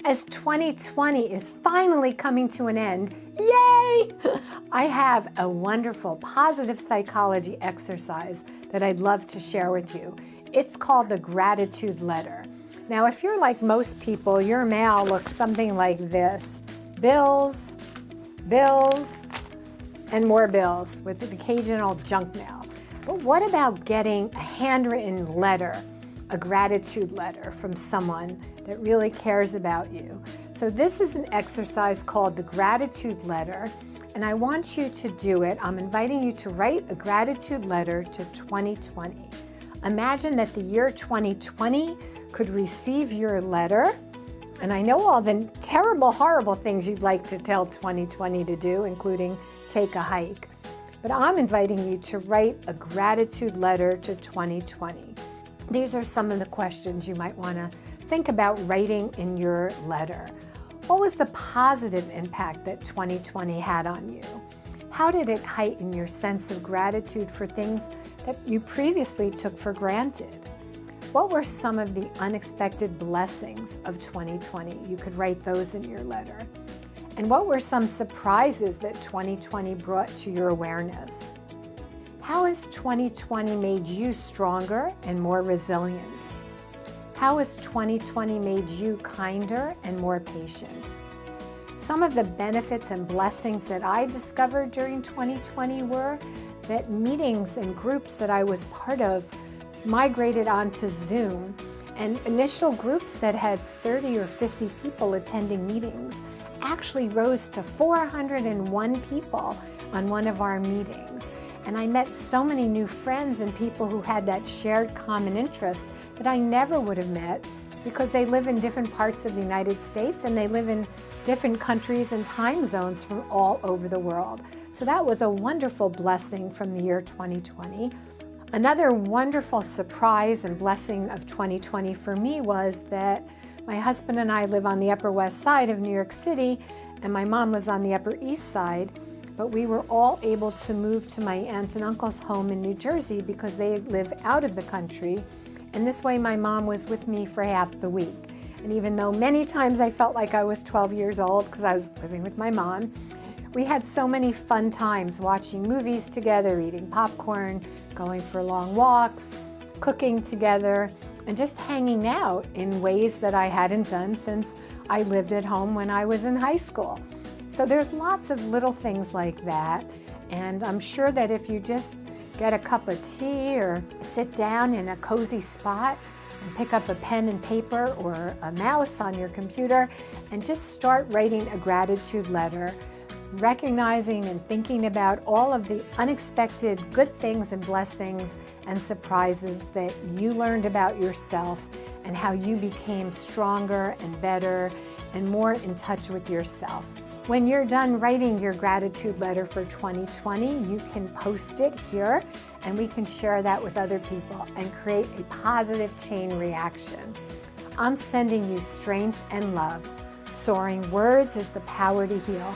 As 2020 is finally coming to an end, yay! I have a wonderful positive psychology exercise that I'd love to share with you. It's called the gratitude letter. Now, if you're like most people, your mail looks something like this. Bills, bills, and more bills with an occasional junk mail. But what about getting a handwritten letter, a gratitude letter from someone that really cares about you? So this is an exercise called the gratitude letter, and I want you to do it. I'm inviting you to write a gratitude letter to 2020. Imagine that the year 2020 could receive your letter, and I know all the terrible, horrible things you'd like to tell 2020 to do, including take a hike. But I'm inviting you to write a gratitude letter to 2020. These are some of the questions you might want to think about writing in your letter. What was the positive impact that 2020 had on you? How did it heighten your sense of gratitude for things that you previously took for granted? What were some of the unexpected blessings of 2020? You could write those in your letter. And what were some surprises that 2020 brought to your awareness? How has 2020 made you stronger and more resilient? How has 2020 made you kinder and more patient? Some of the benefits and blessings that I discovered during 2020 were that meetings and groups that I was part of migrated onto Zoom, and initial groups that had 30 or 50 people attending meetings actually rose to 401 people on one of our meetings. And I met so many new friends and people who had that shared common interest that I never would have met, because they live in different parts of the United States and they live in different countries and time zones from all over the world. So that was a wonderful blessing from the year 2020. Another wonderful surprise and blessing of 2020 for me was that my husband and I live on the Upper West Side of New York City, and my mom lives on the Upper East Side, but we were all able to move to my aunt and uncle's home in New Jersey because they live out of the country, and this way my mom was with me for half the week. And even though many times I felt like I was 12 years old because I was living with my mom, we had so many fun times watching movies together, eating popcorn, going for long walks, cooking together, and just hanging out in ways that I hadn't done since I lived at home when I was in high school. So there's lots of little things like that, and I'm sure that if you just get a cup of tea or sit down in a cozy spot and pick up a pen and paper or a mouse on your computer and just start writing a gratitude letter, recognizing and thinking about all of the unexpected good things and blessings and surprises that you learned about yourself and how you became stronger and better and more in touch with yourself. When you're done writing your gratitude letter for 2020, you can post it here and we can share that with other people and create a positive chain reaction. I'm sending you strength and love. Soaring Words is the power to heal.